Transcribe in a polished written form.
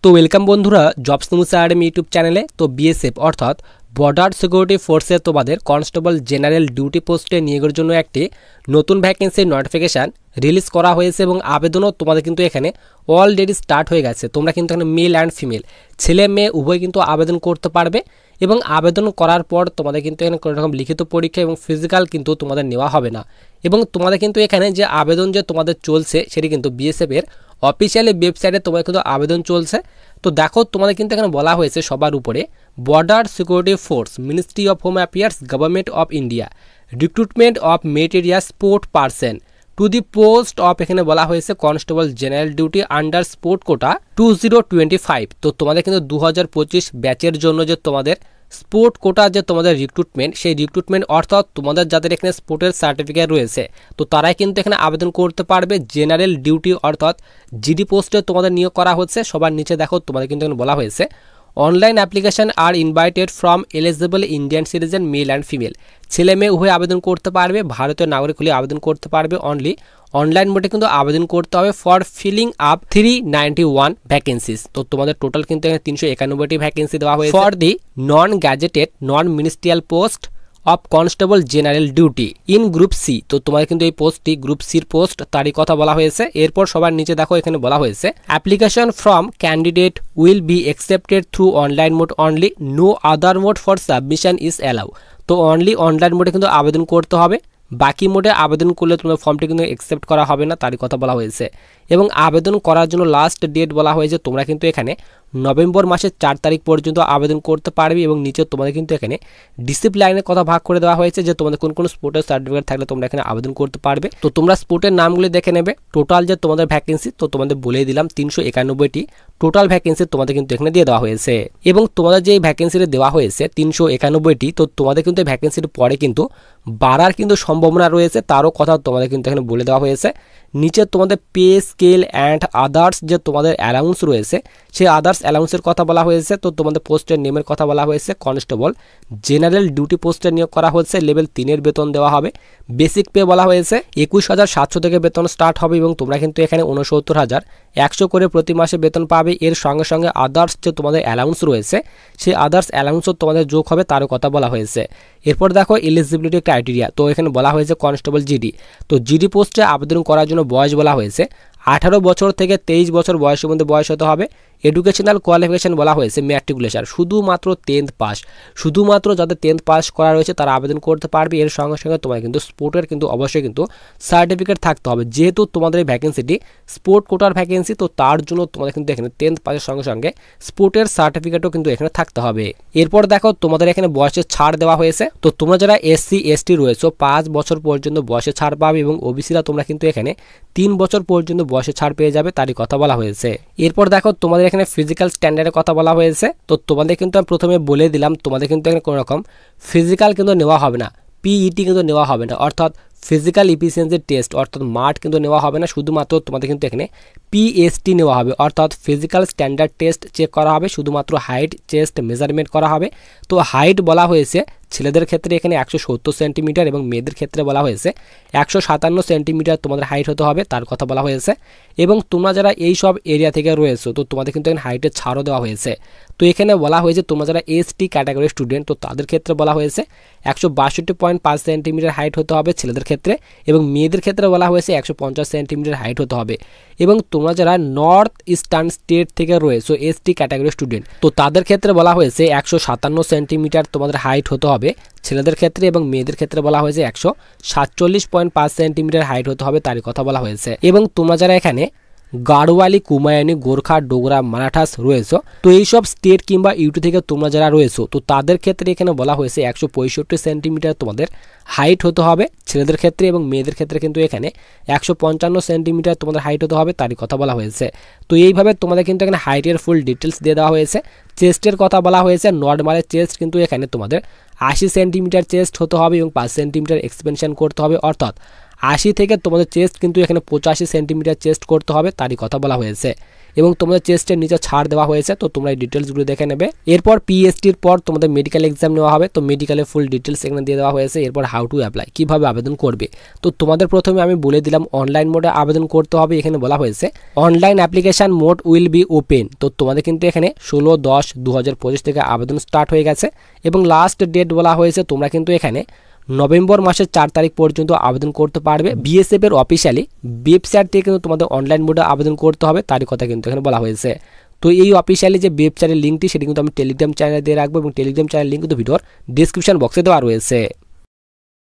তো ওয়েলকাম বন্ধুরা jobs news academy YouTube চ্যানেলে। তো বিএসএফ অর্থাৎ বর্ডার সিকিউরিটি ফোর্সে তোমাদের কনস্টেবল জেনারেল ডিউটি পোস্টে নিয়োগের জন্য একটি নতুন ভ্যাকেন্সির নোটিফিকেশান রিলিজ করা হয়েছে এবং আবেদনও তোমাদের কিন্তু এখানে অলরেডি স্টার্ট হয়ে গেছে। তোমরা কিন্তু এখানে মেল অ্যান্ড ফিমেল ছেলে মেয়ে উভয় কিন্তু আবেদন করতে পারবে এবং আবেদন করার পর তোমাদের কিন্তু এখানে কোনো রকম লিখিত পরীক্ষা এবং ফিজিক্যাল কিন্তু তোমাদের নেওয়া হবে না। এবং তোমাদের কিন্তু এখানে যে আবেদন যে তোমাদের চলছে সেটি কিন্তু বিএসএফের অফিসিয়ালি ওয়েবসাইটে তোমাদের কিন্তু আবেদন চলছে। তো দেখো তোমাদের কিন্তু এখানে বলা হয়েছে সবার উপরে border security force, ministry of home affairs, government of India, recruitment of meritorious sport person to the post of, এখানে বলা হয়েছে constable general duty under sport quota 2025। তো তোমাদের কিন্তু 2025 ব্যাচের জন্য যে তোমাদের স্পোর্ট কোটা যে তোমাদের রিক্রুটমেন্ট, সেই রিক্রুটমেন্ট অর্থাৎ তোমাদের যাদের এখানে স্পোর্টের সার্টিফিকেট রয়েছে তো তারাই কিন্তু এখানে আবেদন করতে পারবে। জেনারেল ডিউটি অর্থাৎ জিডি পোস্টে তোমাদের নিয়োগ করা হচ্ছে। সবার নিচে দেখো তোমাদের কিন্তু এখানে বলা হয়েছে online application are invited from eligible Indian citizen male and female, ছেলে মেয়ে উভয় আবেদন করতে পারবে। ভারতীয় নাগরিক হলে আবেদন করতে পারবে। অনলি অনলাইন মোডে কিন্তু আবেদন করতে হবে ফর ফিলিং আপ 391 ভ্যাকেন্সিস। তো তোমাদের টোটাল কিন্তু এখানে 391টি ভ্যাকেন্সি দেওয়া হয়েছে for the non gazetted non ministerial post of constable general duty in group C. তো তোমাদের কিন্তু এই পোস্টটি গ্রুপ সির পোস্ট, তারই কথা বলা হয়েছে। এরপর সবার নিচে দেখো এখানে বলা হয়েছে application from candidate will be accepted through online mode only, no other mode for submission is allow. তো অনলি অনলাইন মোডে কিন্তু আবেদন করতে হবে, বাকি মোডে আবেদন করলে তোমাদের ফর্মটি কিন্তু অ্যাকসেপ্ট করা হবে না, তারই কথা বলা হয়েছে। এবং আবেদন করার জন্য লাস্ট ডেট বলা হয়েছে তোমরা কিন্তু এখানে নভেম্বর মাসের 4 তারিখ পর্যন্ত আবেদন করতে পারবে। এবং নিচে তোমাদের কিন্তু এখানে ডিসিপ্লাইনের কথা ভাগ করে দেওয়া হয়েছে যে তোমাদের কোন কোন স্পোর্টের সার্টিফিকেট থাকলে তোমরা এখানে আবেদন করতে পারবে। তো তোমরা স্পোর্টের নামগুলি দেখে নেবে। টোটাল যে তোমাদের ভ্যাকেন্সি তো তোমাদের বলেই দিলাম 391টি টোটাল ভ্যাকেন্সি তোমাদের কিন্তু এখানে দিয়ে দেওয়া হয়েছে। এবং তোমাদের যে ভ্যাকেন্সিটা দেওয়া হয়েছে 391টি, তো তোমাদের কিন্তু ভ্যাকেন্সির পরে কিন্তু বাড়ার কিন্তু সম্ভাবনা রয়েছে, তারও কথা তোমাদের কিন্তু এখানে বলে দেওয়া হয়েছে। নিচে তোমাদের পে স্কেল অ্যান্ড আদার্স যে তোমাদের অ্যালাউন্স রয়েছে সেই আদার্স অ্যালাউন্সের কথা বলা হয়েছে। তো তোমাদের পোস্টের নেমের কথা বলা হয়েছে কনস্টেবল জেনারেল ডিউটি পোস্টে নিয়োগ করা হচ্ছে, লেভেল 3-এর বেতন দেওয়া হবে। বেসিক পে বলা হয়েছে 21,700 থেকে বেতন স্টার্ট হবে এবং তোমরা কিন্তু এখানে 69,100 করে প্রতি মাসে বেতন পাবে। এর সঙ্গে সঙ্গে আদার্স যে তোমাদের অ্যালাউন্স রয়েছে সেই আদার্স অ্যালাউন্সও তোমাদের যোগ হবে, তারও কথা বলা হয়েছে। এরপর দেখো এলিজিবিলিটি ক্রাইটেরিয়া, তো এখানে বলা হয়েছে কনস্টেবল জিডি। তো জিডি পোস্টে আবেদন করার জন্য বয়স বলা হয়েছে 18 বছর থেকে 23 বছর বয়সের মধ্যে বয়স হতে হবে। এডুকেশনাল কোয়ালিফিকেশন বলা হয়েছে ম্যাট্রিকুলেশন, শুধুমাত্র 10th পাস, শুধুমাত্র যাদের 10th পাস করা রয়েছে তারা আবেদন করতে পারবে। এর সঙ্গে সঙ্গে তোমার কিন্তু স্পোর্টের কিন্তু অবশ্যই কিন্তু সার্টিফিকেট থাকতে হবে, যেহেতু তোমাদের এই ভ্যাকেন্সিটি স্পোর্ট কোটার ভ্যাকেন্সি। তো তার জন্য তোমাদের কিন্তু এখানে 10th পাসের সঙ্গে সঙ্গে স্পোর্টের সার্টিফিকেটও কিন্তু এখানে থাকতে হবে। এরপর দেখো তোমাদের এখানে বয়সের ছাড় দেওয়া হয়েছে। তো তোমরা যারা SC ST রয়েছে 5 বছর পর্যন্ত বয়সে ছাড় পাবে এবং ওবিসিরা তোমরা কিন্তু এখানে 3 বছর পর্যন্ত বয়সে ছাড় পেয়ে যাবে, তারই কথা বলা হয়েছে। এরপর দেখো তোমাদের এখানে ফিজিক্যাল স্ট্যান্ডার্ডের কথা বলা হয়েছে। তো তোমাদের কিন্তু আমি প্রথমে বলে দিলাম তোমাদের কিন্তু এখানে কোনো রকম ফিজিক্যাল কিন্তু নেওয়া হবে না, PET কিন্তু নেওয়া হবে না, অর্থাৎ ফিজিক্যাল ইফিসিয়েন্সি টেস্ট অর্থাৎ মাঠ কিন্তু নেওয়া হবে না, শুধুমাত্র তোমাদের কিন্তু এখানে PST নেওয়া হবে, অর্থাৎ ফিজিক্যাল স্ট্যান্ডার্ড টেস্ট চেক করা হবে। শুধুমাত্র হাইট চেস্ট মেজারমেন্ট করা হবে। তো হাইট বলা হয়েছে ছেলেদের ক্ষেত্রে এখানে 170 সেন্টিমিটার এবং মেয়েদের ক্ষেত্রে বলা হয়েছে 157 সেন্টিমিটার তোমাদের হাইট হতে হবে, তার কথা বলা হয়েছে। এবং তোমরা যারা এই সব এরিয়া থেকে রয়েছো তো তোমাদের কিন্তু এখানে হাইটের ছাড়ও দেওয়া হয়েছে। তো এখানে বলা হয়েছে তোমরা যারা ST ক্যাটাগরির স্টুডেন্ট তো তাদের ক্ষেত্রে বলা হয়েছে 162.5 সেন্টিমিটার হাইট হতে হবে ছেলেদের ক্ষেত্রে, এবং মেয়েদের ক্ষেত্রে বলা হয়েছে 150 সেন্টিমিটার হাইট হতে হবে। এবং তোমরা যারা নর্থ ইস্টার্ন স্টেট থেকে রয়েছো ST ক্যাটাগরির স্টুডেন্ট তো তাদের ক্ষেত্রে বলা হয়েছে 157 সেন্টিমিটার তোমাদের হাইট হতে হবে ছেলেদের ক্ষেত্রে, এবং মেয়েদের ক্ষেত্রে বলা হয়েছে 147.5 সেন্টিমিটার হাইট হতে হবে, তারই কথা বলা হয়েছে। এবং তোমরা যারা এখানে গাড়োয়ালি, কুমায়ুনি, গোর্খা, ডোগরা, মারাঠাস রয়েছে তো এইসব স্টেট কিংবা ইউটি থেকে তোমরা যারা রয়েছো তো তাদের ক্ষেত্রে এখানে বলা হয়েছে 165 সেন্টিমিটার তোমাদের হাইট হতে হবে ছেলেদের ক্ষেত্রে, এবং মেয়েদের ক্ষেত্রে কিন্তু এখানে 155 সেন্টিমিটার তোমাদের হাইট হতে হবে, তারই কথা বলা হয়েছে। তো এইভাবে তোমাদের কিন্তু এখানে হাইটের ফুল ডিটেলস দিয়ে দেওয়া হয়েছে। চেস্টের কথা বলা হয়েছে নর্মালের চেস্ট কিন্তু এখানে তোমাদের 80 সেন্টিমিটার চেস্ট হতে হবে এবং 5 সেন্টিমিটার এক্সপেনশন করতে হবে, অর্থাৎ 80 থেকে তোমাদের চেস্ট কিন্তু এখানে 85 সেন্টিমিটার চেস্ট করতে হবে, তারই কথা বলা হয়েছে। এবং তোমাদের চেস্টের নিচে ছাড় দেওয়া হয়েছে, তো তোমরা এই ডিটেলসগুলো দেখে নেবে। এরপর পিএসটির পর তোমাদের মেডিকেল এক্সাম নেওয়া হবে, তো মেডিকেলের ফুল ডিটেলস এখানে দিয়ে দেওয়া হয়েছে। এরপর হাউ টু অ্যাপ্লাই, কীভাবে আবেদন করবে। তো তোমাদের প্রথমে আমি বলে দিলাম অনলাইন মোডে আবেদন করতে হবে। এখানে বলা হয়েছে online application mode will be open. তো তোমাদের কিন্তু এখানে 16/10/2025 থেকে আবেদন স্টার্ট হয়ে গেছে এবং লাস্ট ডেট বলা হয়েছে তোমরা কিন্তু এখানে নভেম্বর মাসের 4 তারিখ পর্যন্ত আবেদন করতে পারবে। বিএসএফ এর অফিসিয়ালি ওয়েবসাইট থেকে কিন্তু তোমাদের অনলাইন মোডে আবেদন করতে হবে, তারই কথা কিন্তু এখানে বলা হয়েছে। তো এই অফিসিয়ালি যে ওয়েবসাইটের লিঙ্কটি সেটি কিন্তু আমি টেলিগ্রাম চ্যানেলে দিয়ে রাখবো এবং টেলিগ্রাম চ্যানেল লিঙ্ক কিন্তু ভিডিওর ডিসক্রিপশন বক্সে দেওয়া রয়েছে।